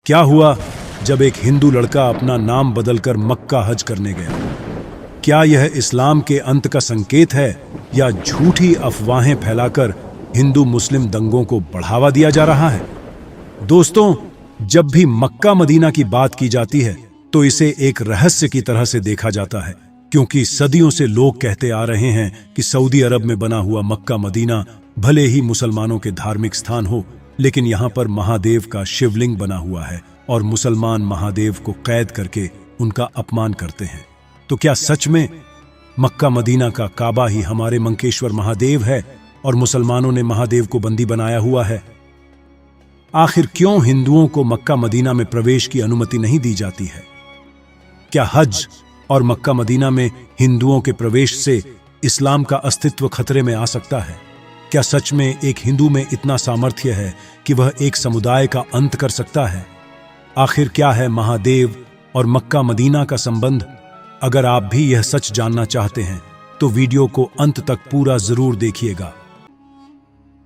क्या हुआ जब एक हिंदू लड़का अपना नाम बदलकर मक्का हज करने गया? क्या यह इस्लाम के अंत का संकेत है या झूठी अफवाहें फैलाकर हिंदू मुस्लिम दंगों को बढ़ावा दिया जा रहा है? दोस्तों, जब भी मक्का मदीना की बात की जाती है तो इसे एक रहस्य की तरह से देखा जाता है, क्योंकि सदियों से लोग कहते आ रहे हैं कि सऊदी अरब में बना हुआ मक्का मदीना भले ही मुसलमानों के धार्मिक स्थान हो, लेकिन यहां पर महादेव का शिवलिंग बना हुआ है और मुसलमान महादेव को कैद करके उनका अपमान करते हैं। तो क्या सच में मक्का मदीना का काबा ही हमारे मंकेश्वर महादेव है और मुसलमानों ने महादेव को बंदी बनाया हुआ है? आखिर क्यों हिंदुओं को मक्का मदीना में प्रवेश की अनुमति नहीं दी जाती है? क्या हज और मक्का मदीना में हिंदुओं के प्रवेश से इस्लाम का अस्तित्व खतरे में आ सकता है? क्या सच में एक हिंदू में इतना सामर्थ्य है कि वह एक समुदाय का अंत कर सकता है? आखिर क्या है महादेव और मक्का मदीना का संबंध? अगर आप भी यह सच जानना चाहते हैं तो वीडियो को अंत तक पूरा जरूर देखिएगा।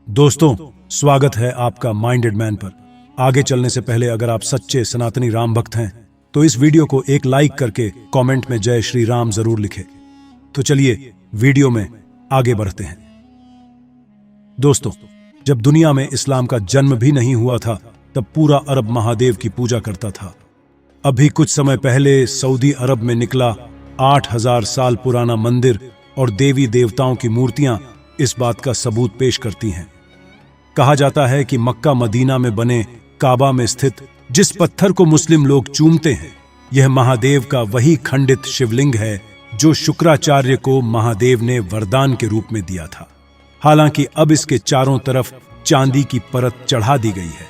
दोस्तों, स्वागत है आपका माइंडेड मैन पर। आगे चलने से पहले अगर आप सच्चे सनातनी राम भक्त हैं तो इस वीडियो को एक लाइक करके कमेंट में जय श्री राम जरूर लिखें। तो चलिए वीडियो में आगे बढ़ते हैं। दोस्तों, जब दुनिया में इस्लाम का जन्म भी नहीं हुआ था तब पूरा अरब महादेव की पूजा करता था। अभी कुछ समय पहले सऊदी अरब में निकला 8000 साल पुराना मंदिर और देवी देवताओं की मूर्तियां इस बात का सबूत पेश करती हैं। कहा जाता है कि मक्का मदीना में बने काबा में स्थित जिस पत्थर को मुस्लिम लोग चूमते हैं, यह महादेव का वही खंडित शिवलिंग है जो शुक्राचार्य को महादेव ने वरदान के रूप में दिया था। हालांकि अब इसके चारों तरफ चांदी की परत चढ़ा दी गई है,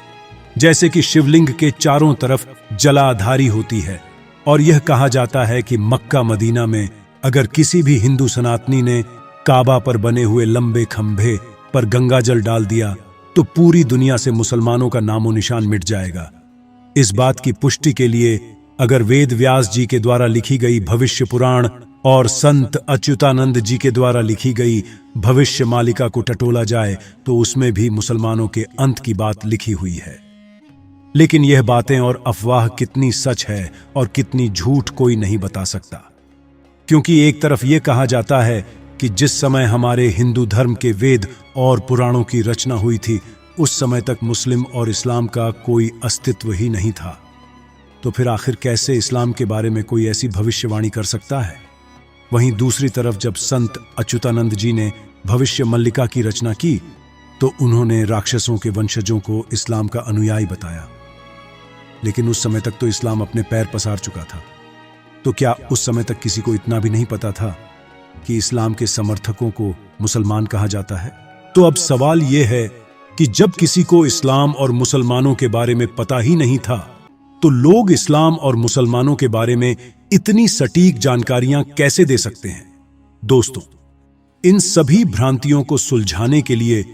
जैसे कि शिवलिंग के चारों तरफ जलाधारी होती है। और यह कहा जाता है कि मक्का मदीना में अगर किसी भी हिंदू सनातनी ने काबा पर बने हुए लंबे खंभे पर गंगाजल डाल दिया तो पूरी दुनिया से मुसलमानों का नामो निशान मिट जाएगा। इस बात की पुष्टि के लिए अगर वेद व्यास जी के द्वारा लिखी गई भविष्य पुराण और संत अच्युतानंद जी के द्वारा लिखी गई भविष्य मालिका को टटोला जाए तो उसमें भी मुसलमानों के अंत की बात लिखी हुई है। लेकिन यह बातें और अफवाह कितनी सच है और कितनी झूठ कोई नहीं बता सकता, क्योंकि एक तरफ यह कहा जाता है कि जिस समय हमारे हिंदू धर्म के वेद और पुराणों की रचना हुई थी उस समय तक मुस्लिम और इस्लाम का कोई अस्तित्व ही नहीं था। तो फिर आखिर कैसे इस्लाम के बारे में कोई ऐसी भविष्यवाणी कर सकता है? वहीं दूसरी तरफ जब संत अच्युतानंद जी ने भविष्य मल्लिका की रचना की तो उन्होंने राक्षसों के वंशजों को इस्लाम का अनुयायी बताया। लेकिन उस समय तक तो इस्लाम अपने पैर पसार चुका था। तो क्या उस समय तक किसी को इतना भी नहीं पता था कि इस्लाम के समर्थकों को मुसलमान कहा जाता है? तो अब सवाल यह है कि जब किसी को इस्लाम और मुसलमानों के बारे में पता ही नहीं था तो लोग इस्लाम और मुसलमानों के बारे में इतनी सटीक जानकारियां कैसे दे सकते हैं? दोस्तों, इन सभी भ्रांतियों को सुलझाने के लिए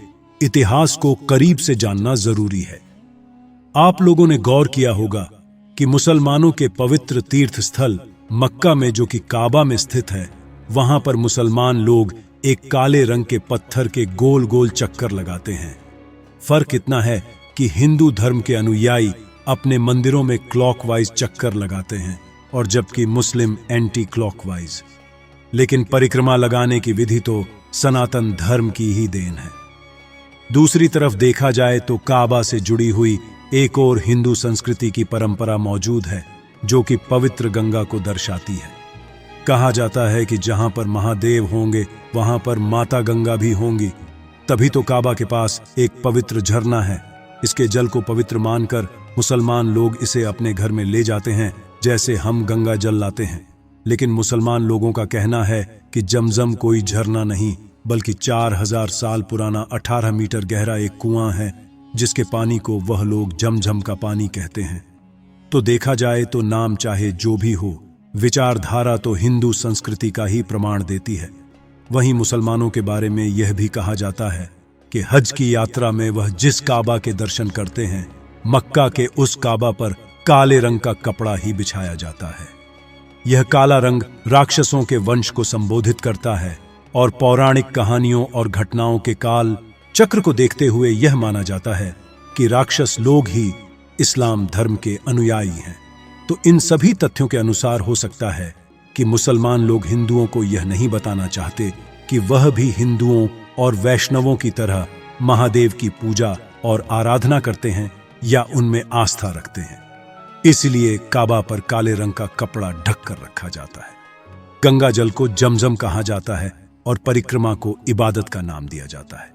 इतिहास को करीब से जानना जरूरी है। आप लोगों ने गौर किया होगा कि मुसलमानों के पवित्र तीर्थ स्थल मक्का में, जो कि काबा में स्थित है, वहां पर मुसलमान लोग एक काले रंग के पत्थर के गोल गोल चक्कर लगाते हैं। फर्क इतना है कि हिंदू धर्म के अनुयायी अपने मंदिरों में क्लॉकवाइज चक्कर लगाते हैं और जबकि मुस्लिम एंटी क्लॉकवाइज। लेकिन परिक्रमा लगाने की विधि तो सनातन धर्म की ही देन है। दूसरी तरफ देखा जाए तो काबा से जुड़ी हुई एक और हिंदू संस्कृति की परंपरा मौजूद है जो कि पवित्र गंगा को दर्शाती है। कहा जाता है कि जहां पर महादेव होंगे वहां पर माता गंगा भी होंगी। तभी तो काबा के पास एक पवित्र झरना है। इसके जल को पवित्र मानकर मुसलमान लोग इसे अपने घर में ले जाते हैं, जैसे हम गंगा जल लाते हैं। लेकिन मुसलमान लोगों का कहना है कि जमजम कोई झरना नहीं बल्कि 4000 साल पुराना 18 मीटर गहरा एक कुआं है, जिसके पानी को वह लोग जमजम का पानी कहते हैं। तो देखा जाए तो नाम चाहे जो भी हो, विचारधारा तो हिंदू संस्कृति का ही प्रमाण देती है। वहीं मुसलमानों के बारे में यह भी कहा जाता है कि हज की यात्रा में वह जिस काबा के दर्शन करते हैं, मक्का के उस काबा पर काले रंग का कपड़ा ही बिछाया जाता है। यह काला रंग राक्षसों के वंश को संबोधित करता है और पौराणिक कहानियों और घटनाओं के काल चक्र को देखते हुए यह माना जाता है कि राक्षस लोग ही इस्लाम धर्म के अनुयायी हैं। तो इन सभी तथ्यों के अनुसार हो सकता है कि मुसलमान लोग हिंदुओं को यह नहीं बताना चाहते कि वह भी हिंदुओं और वैष्णवों की तरह महादेव की पूजा और आराधना करते हैं या उनमें आस्था रखते हैं। इसलिए काबा पर काले रंग का कपड़ा ढक कर रखा जाता है। गंगा जल को जमजम कहा जाता है और परिक्रमा को इबादत का नाम दिया जाता है।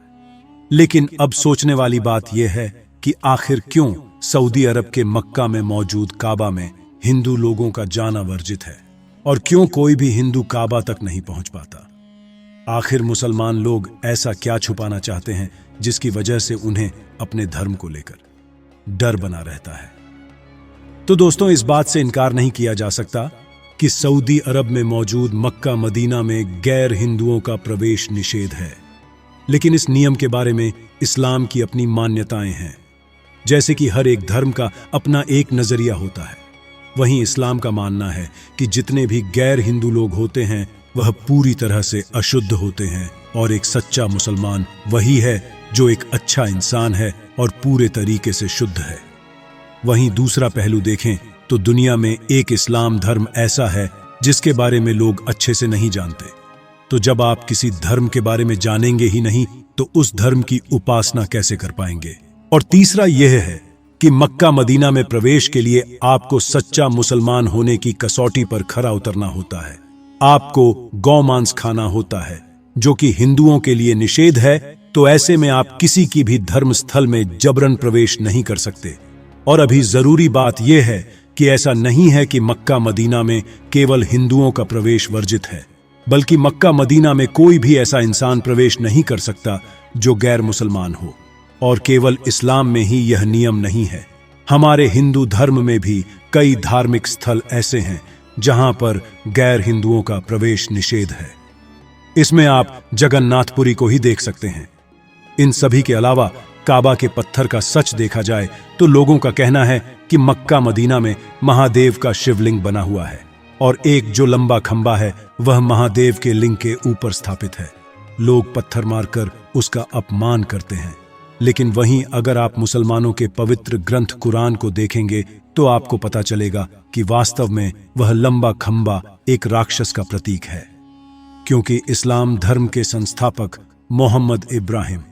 लेकिन अब सोचने वाली बात यह है कि आखिर क्यों सऊदी अरब के मक्का में मौजूद काबा में हिंदू लोगों का जाना वर्जित है और क्यों कोई भी हिंदू काबा तक नहीं पहुंच पाता। आखिर मुसलमान लोग ऐसा क्या छुपाना चाहते हैं जिसकी वजह से उन्हें अपने धर्म को लेकर डर बना रहता है। तो दोस्तों, इस बात से इनकार नहीं किया जा सकता कि सऊदी अरब में मौजूद मक्का मदीना में गैर हिंदुओं का प्रवेश निषेध है। लेकिन इस नियम के बारे में इस्लाम की अपनी मान्यताएं हैं। जैसे कि हर एक धर्म का अपना एक नजरिया होता है, वहीं इस्लाम का मानना है कि जितने भी गैर हिंदू लोग होते हैं वह पूरी तरह से अशुद्ध होते हैं और एक सच्चा मुसलमान वही है जो एक अच्छा इंसान है और पूरे तरीके से शुद्ध है। वहीं दूसरा पहलू देखें तो दुनिया में एक इस्लाम धर्म ऐसा है जिसके बारे में लोग अच्छे से नहीं जानते। तो जब आप किसी धर्म के बारे में जानेंगे ही नहीं तो उस धर्म की उपासना कैसे कर पाएंगे। और तीसरा यह है कि मक्का मदीना में प्रवेश के लिए आपको सच्चा मुसलमान होने की कसौटी पर खरा उतरना होता है। आपको गौमांस खाना होता है जो कि हिंदुओं के लिए निषेध है। तो ऐसे में आप किसी की भी धर्म स्थल में जबरन प्रवेश नहीं कर सकते। और अभी जरूरी बात यह है कि ऐसा नहीं है कि मक्का मदीना में केवल हिंदुओं का प्रवेश वर्जित है, बल्कि मक्का मदीना में कोई भी ऐसा इंसान प्रवेश नहीं कर सकता जो गैर मुसलमान हो। और केवल इस्लाम में ही यह नियम नहीं है, हमारे हिंदू धर्म में भी कई धार्मिक स्थल ऐसे हैं जहां पर गैर हिंदुओं का प्रवेश निषेध है। इसमें आप जगन्नाथपुरी को ही देख सकते हैं। इन सभी के अलावा काबा के पत्थर का सच देखा जाए तो लोगों का कहना है कि मक्का मदीना में महादेव का शिवलिंग बना हुआ है और एक जो लंबा खंबा है वह महादेव के लिंग के ऊपर स्थापित है। लोग पत्थर मारकर उसका अपमान करते हैं। लेकिन वहीं अगर आप मुसलमानों के पवित्र ग्रंथ कुरान को देखेंगे तो आपको पता चलेगा कि वास्तव में वह लंबा खंबा एक राक्षस का प्रतीक है। क्योंकि इस्लाम धर्म के संस्थापक मोहम्मद इब्राहिम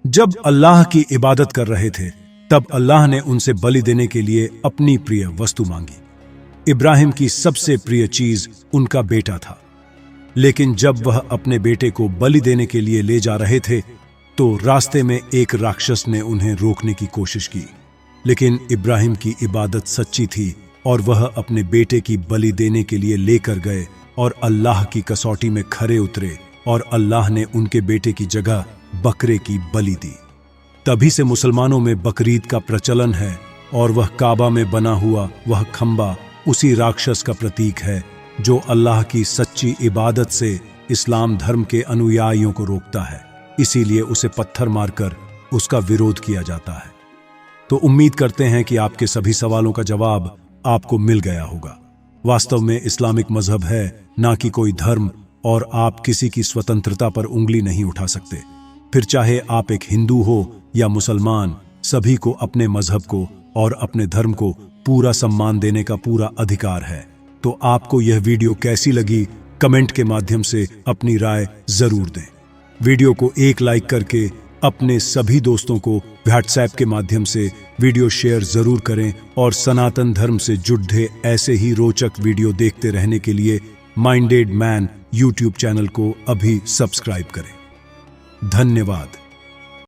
जब अल्लाह की इबादत कर रहे थे तब अल्लाह ने उनसे बलि देने के लिए अपनी प्रिय वस्तु मांगी। इब्राहिम की सबसे प्रिय चीज उनका बेटा था। लेकिन जब वह अपने बेटे को बलि देने के लिए ले जा रहे थे तो रास्ते में एक राक्षस ने उन्हें रोकने की कोशिश की। लेकिन इब्राहिम की इबादत सच्ची थी और वह अपने बेटे की बलि देने के लिए लेकर गए और अल्लाह की कसौटी में खरे उतरे और अल्लाह ने उनके बेटे की जगह बकरे की बलि दी। तभी से मुसलमानों में बकरीद का प्रचलन है और वह काबा में बना हुआ वह खंबा उसी राक्षस का प्रतीक है जो अल्लाह की सच्ची इबादत से इस्लाम धर्म के अनुयायियों को रोकता है। इसीलिए उसे पत्थर मारकर उसका विरोध किया जाता है। तो उम्मीद करते हैं कि आपके सभी सवालों का जवाब आपको मिल गया होगा। वास्तव में इस्लामिक मजहब है, ना कि कोई धर्म, और आप किसी की स्वतंत्रता पर उंगली नहीं उठा सकते। फिर चाहे आप एक हिंदू हो या मुसलमान, सभी को अपने मजहब को और अपने धर्म को पूरा सम्मान देने का पूरा अधिकार है। तो आपको यह वीडियो कैसी लगी, कमेंट के माध्यम से अपनी राय जरूर दें। वीडियो को एक लाइक करके अपने सभी दोस्तों को व्हाट्सएप के माध्यम से वीडियो शेयर जरूर करें और सनातन धर्म से जुड़े ऐसे ही रोचक वीडियो देखते रहने के लिए माइंडेड मैन यूट्यूब चैनल को अभी सब्सक्राइब करें। धन्यवाद।